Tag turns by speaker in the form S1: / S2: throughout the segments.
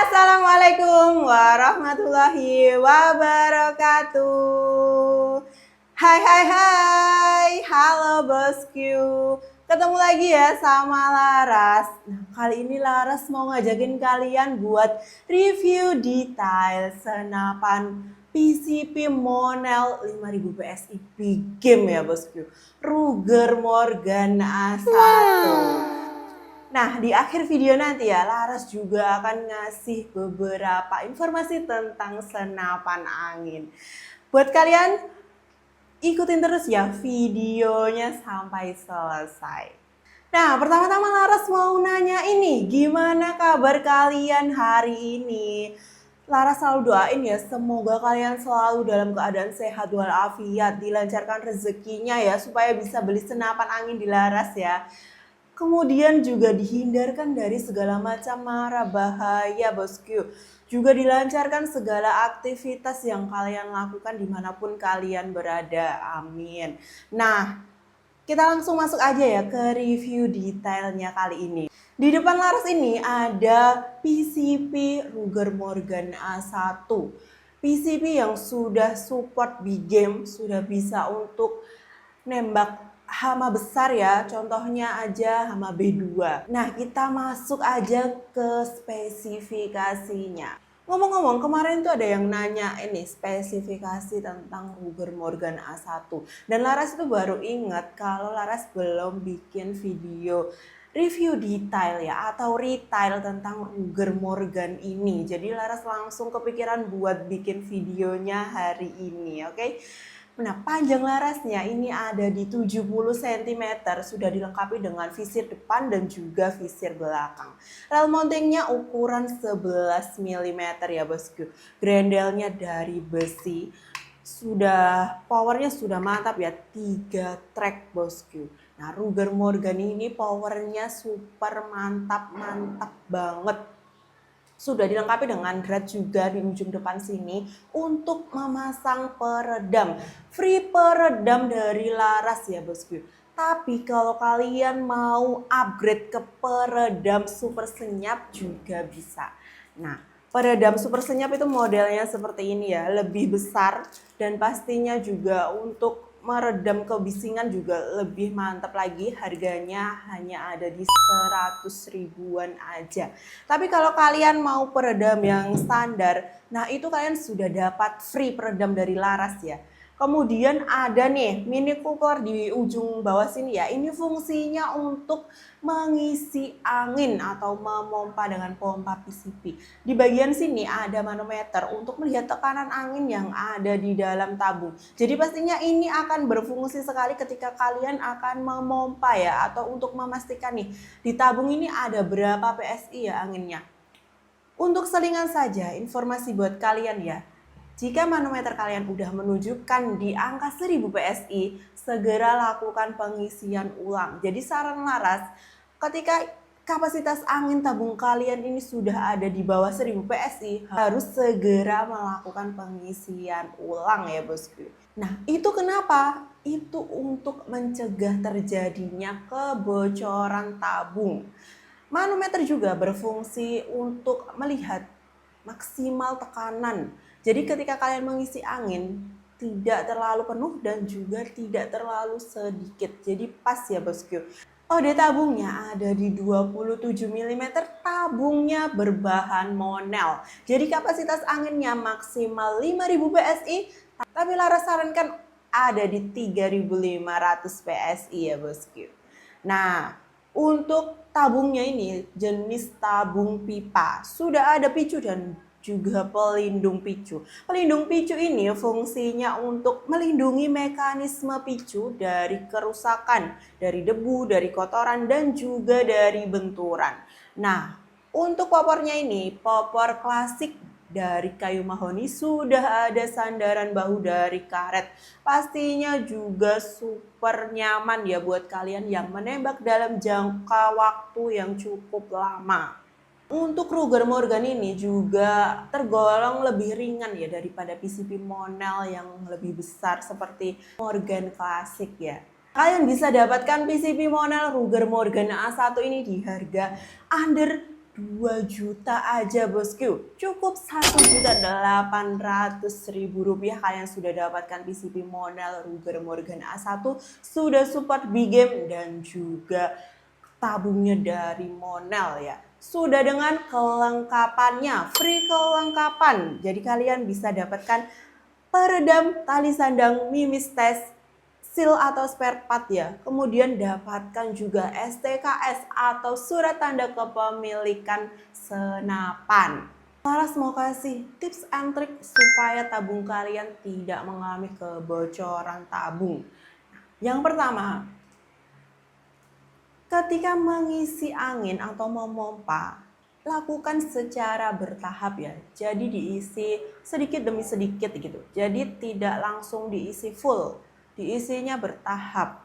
S1: Assalamualaikum warahmatullahi wabarakatuh. Hai, halo bosku. Ketemu lagi ya sama Laras. Nah, kali ini Laras mau ngajakin kalian buat review detail senapan PCP Monel 5000 PSI big game ya bosku. Ruger Morgan A1. Nah, di akhir video nanti ya, Laras juga akan ngasih beberapa informasi tentang senapan angin. Buat kalian, ikutin terus ya videonya sampai selesai. Nah, pertama-tama Laras mau nanya ini, gimana kabar kalian hari ini? Laras selalu doain ya, semoga kalian selalu dalam keadaan sehat walafiat, dilancarkan rezekinya ya, supaya bisa beli senapan angin di Laras ya. Kemudian juga dihindarkan dari segala macam mara bahaya bosku. Juga dilancarkan segala aktivitas yang kalian lakukan dimanapun kalian berada. Amin. Nah, kita langsung masuk aja ya ke review detailnya kali ini. Di depan Laras ini ada PCP Ruger Morgan A1. PCP yang sudah support big game, sudah bisa untuk nembak hama besar ya, contohnya aja hama B2. Nah, kita masuk aja ke spesifikasinya. Ngomong-ngomong, kemarin tuh ada yang nanya ini spesifikasi tentang Ruger Morgan A1. Dan Laras itu baru ingat kalau Laras belum bikin video review detail ya atau retail tentang Ruger Morgan ini. Jadi Laras langsung kepikiran buat bikin videonya hari ini, oke? Nah, panjang larasnya ini ada di 70 cm, sudah dilengkapi dengan visir depan dan juga visir belakang. Rel mountingnya ukuran 11 mm ya bosku. Grendelnya dari besi. Powernya sudah mantap ya, 3 track bosku. Nah, Ruger Morgan ini powernya super mantap banget. Sudah dilengkapi dengan rad juga di ujung depan sini untuk memasang peredam. Free peredam dari Laras ya bosku. Tapi kalau kalian mau upgrade ke peredam super senyap juga bisa. Nah, peredam super senyap itu modelnya seperti ini ya, lebih besar dan pastinya juga untuk meredam kebisingan juga lebih mantap lagi. Harganya hanya ada di 100 ribuan aja. Tapi kalau kalian mau peredam yang standar, nah itu kalian sudah dapat free peredam dari Laras ya. Kemudian ada nih mini cooler di ujung bawah sini ya. Ini fungsinya untuk mengisi angin atau memompa dengan pompa PCP. Di bagian sini ada manometer untuk melihat tekanan angin yang ada di dalam tabung. Jadi pastinya ini akan berfungsi sekali ketika kalian akan memompa ya, atau untuk memastikan nih di tabung ini ada berapa PSI ya anginnya. Untuk selingan saja informasi buat kalian ya. Jika manometer kalian udah menunjukkan di angka 1000 PSI, segera lakukan pengisian ulang. Jadi saran Laras, ketika kapasitas angin tabung kalian ini sudah ada di bawah 1000 PSI, harus segera melakukan pengisian ulang ya bosku. Nah, itu kenapa? Itu untuk mencegah terjadinya kebocoran tabung. Manometer juga berfungsi untuk melihat maksimal tekanan. Jadi ketika kalian mengisi angin, tidak terlalu penuh dan juga tidak terlalu sedikit. Jadi pas ya bosku. Ode tabungnya ada di 27 mm, tabungnya berbahan Monel. Jadi kapasitas anginnya maksimal 5000 PSI, tapi Laras sarankan ada di 3500 PSI ya bosku. Nah, untuk tabungnya ini jenis tabung pipa. Sudah ada picu dan juga pelindung picu. Pelindung picu ini fungsinya untuk melindungi mekanisme picu dari kerusakan, dari debu, dari kotoran, dan juga dari benturan. Nah, untuk popornya ini, popor klasik dari kayu mahoni, sudah ada sandaran bahu dari karet. Pastinya juga super nyaman ya buat kalian yang menembak dalam jangka waktu yang cukup lama. Untuk Ruger Morgan ini juga tergolong lebih ringan ya daripada PCP Monel yang lebih besar seperti Morgan klasik ya. Kalian bisa dapatkan PCP Monel Ruger Morgan A1 ini di harga under 2 juta aja bosku. Cukup 1.800.000 rupiah kalian sudah dapatkan PCB model Ruger Morgan A1, sudah support big game dan juga tabungnya dari Monel ya. Sudah dengan kelengkapannya, free kelengkapan. Jadi kalian bisa dapatkan peredam, tali sandang, mimis tes, seal atau spare part ya. Kemudian dapatkan juga STKS atau surat tanda kepemilikan senapan. Laras mau kasih tips and trik supaya tabung kalian tidak mengalami kebocoran tabung. Yang pertama, ketika mengisi angin atau memompa, lakukan secara bertahap ya. Jadi diisi sedikit demi sedikit gitu. Jadi tidak langsung diisi full, diisinya bertahap.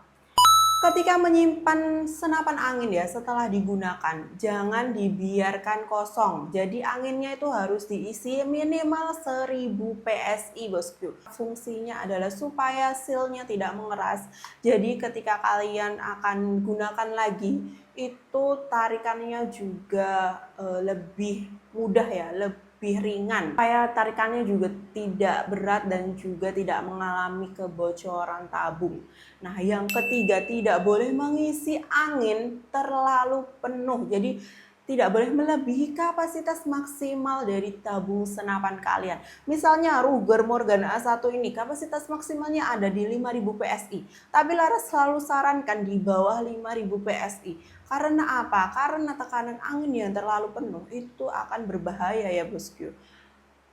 S1: Ketika menyimpan senapan angin ya setelah digunakan, jangan dibiarkan kosong. Jadi anginnya itu harus diisi minimal 1000 PSI bosku. Fungsinya adalah supaya sealnya tidak mengeras. Jadi ketika kalian akan gunakan lagi, itu tarikannya juga lebih mudah ya, lebih ringan, supaya tarikannya juga tidak berat dan juga tidak mengalami kebocoran tabung. Nah, yang ketiga, tidak boleh mengisi angin terlalu penuh. Jadi tidak boleh melebihi kapasitas maksimal dari tabung senapan kalian. Misalnya Ruger Morgan A1 ini kapasitas maksimalnya ada di 5000 PSI. Tapi Laras selalu sarankan di bawah 5000 PSI. Karena apa? Karena tekanan angin yang terlalu penuh itu akan berbahaya ya bosku.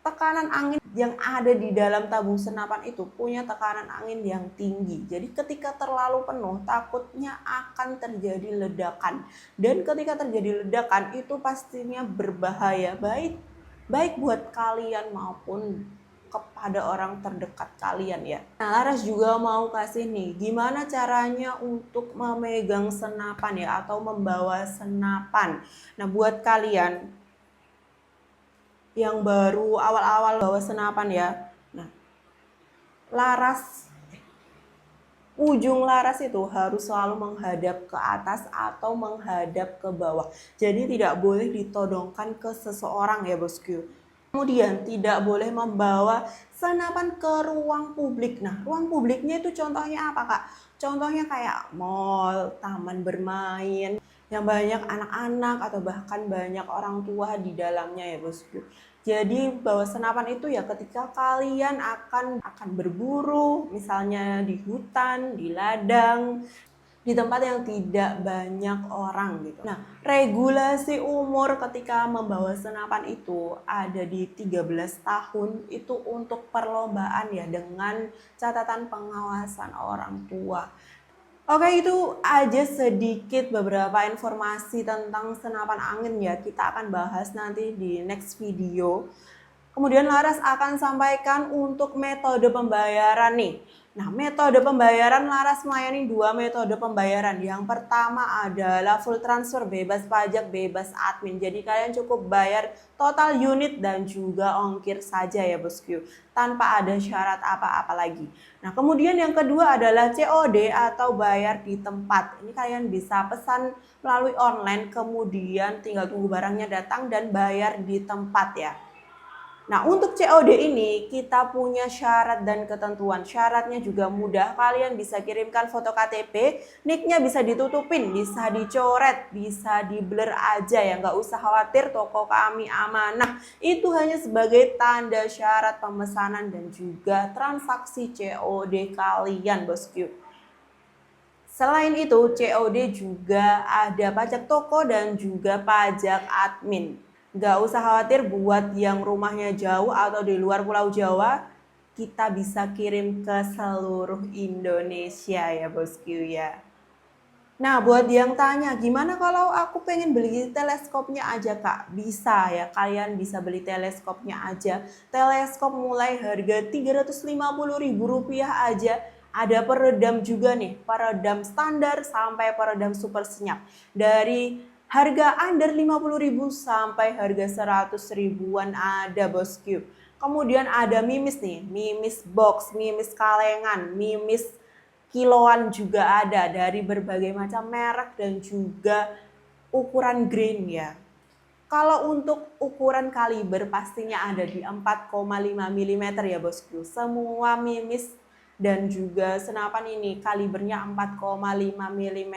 S1: Tekanan angin yang ada di dalam tabung senapan itu punya tekanan angin yang tinggi. Jadi ketika terlalu penuh takutnya akan terjadi ledakan. Dan ketika terjadi ledakan itu pastinya berbahaya baik buat kalian maupun kepada orang terdekat kalian ya. Nah, Laras juga mau kasih nih gimana caranya untuk memegang senapan ya atau membawa senapan. Nah, buat kalian yang baru awal-awal bawa senapan ya. Nah, ujung laras itu harus selalu menghadap ke atas atau menghadap ke bawah. Jadi tidak boleh ditodongkan ke seseorang ya bosku. Kemudian tidak boleh membawa senapan ke ruang publik. Nah, ruang publiknya itu contohnya apa kak? Contohnya kayak mall, taman bermain, yang banyak anak-anak atau bahkan banyak orang tua di dalamnya ya bosku. Jadi bawa senapan itu ya ketika kalian akan berburu, misalnya di hutan, di ladang, di tempat yang tidak banyak orang gitu. Nah, regulasi umur ketika membawa senapan itu ada di 13 tahun itu untuk perlombaan ya dengan catatan pengawasan orang tua. Oke, itu aja sedikit beberapa informasi tentang senapan angin ya. Kita akan bahas nanti di next video. Kemudian Laras akan sampaikan untuk metode pembayaran nih. Nah, metode pembayaran Laras melayani 2 metode pembayaran. Yang pertama adalah full transfer, bebas pajak, bebas admin. Jadi kalian cukup bayar total unit dan juga ongkir saja ya bosku, tanpa ada syarat apa-apa lagi. Nah, kemudian yang kedua adalah COD atau bayar di tempat. Ini kalian bisa pesan melalui online, kemudian tinggal tunggu barangnya datang dan bayar di tempat ya. Nah, untuk COD ini kita punya syarat dan ketentuan. Syaratnya juga mudah, kalian bisa kirimkan foto KTP, nicknya bisa ditutupin, bisa dicoret, bisa di blur aja ya, nggak usah khawatir, toko kami amanah. Itu hanya sebagai tanda syarat pemesanan dan juga transaksi COD kalian bosku. Selain itu, COD juga ada pajak toko dan juga pajak admin. Gak usah khawatir buat yang rumahnya jauh atau di luar Pulau Jawa, kita bisa kirim ke seluruh Indonesia ya bosku ya. Nah, buat yang tanya, gimana kalau aku pengen beli teleskopnya aja kak? Bisa ya, kalian bisa beli teleskopnya aja. Teleskop mulai harga Rp350.000 aja. Ada peredam juga nih, peredam standar sampai peredam super senyap. Dari harga under 50.000 sampai harga 100 ribuan ada bosku. Kemudian ada mimis nih, mimis box, mimis kalengan, mimis kiloan juga ada dari berbagai macam merek dan juga ukuran grain ya. Kalau untuk ukuran kaliber pastinya ada di 4,5 mm ya bosku. Semua mimis dan juga senapan ini kalibernya 4,5 mm.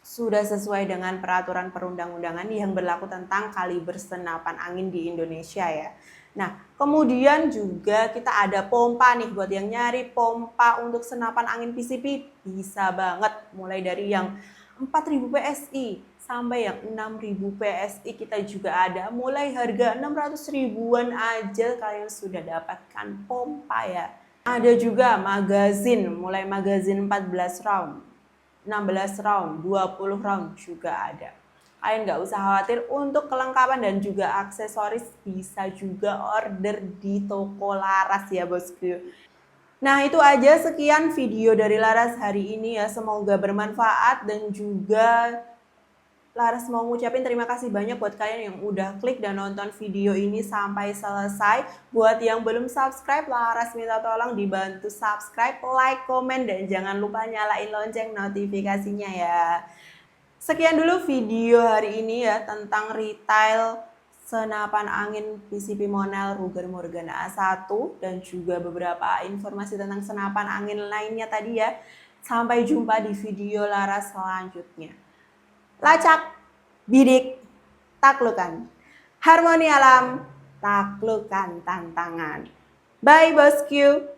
S1: Sudah sesuai dengan peraturan perundang-undangan yang berlaku tentang kaliber senapan angin di Indonesia ya. Nah, kemudian juga kita ada pompa nih, buat yang nyari pompa untuk senapan angin PCP bisa banget, mulai dari yang 4000 PSI sampai yang 6000 PSI kita juga ada. Mulai harga 600 ribuan aja kalian sudah dapatkan pompa ya. Ada juga magazin, mulai magazin 14 round, 16 round, 20 round juga ada. Kalian nggak usah khawatir, untuk kelengkapan dan juga aksesoris bisa juga order di toko Laras ya bosku. Nah itu aja, sekian video dari Laras hari ini ya, semoga bermanfaat dan juga Laras mau ngucapin terima kasih banyak buat kalian yang udah klik dan nonton video ini sampai selesai. Buat yang belum subscribe, Laras minta tolong dibantu subscribe, like, komen, dan jangan lupa nyalain lonceng notifikasinya ya. Sekian dulu video hari ini ya tentang retail senapan angin PCP Monel Ruger Morgana A1 dan juga beberapa informasi tentang senapan angin lainnya tadi ya. Sampai jumpa di video Laras selanjutnya. Lacak, bidik, taklukan. Harmoni alam, taklukan tantangan. Bye bosku.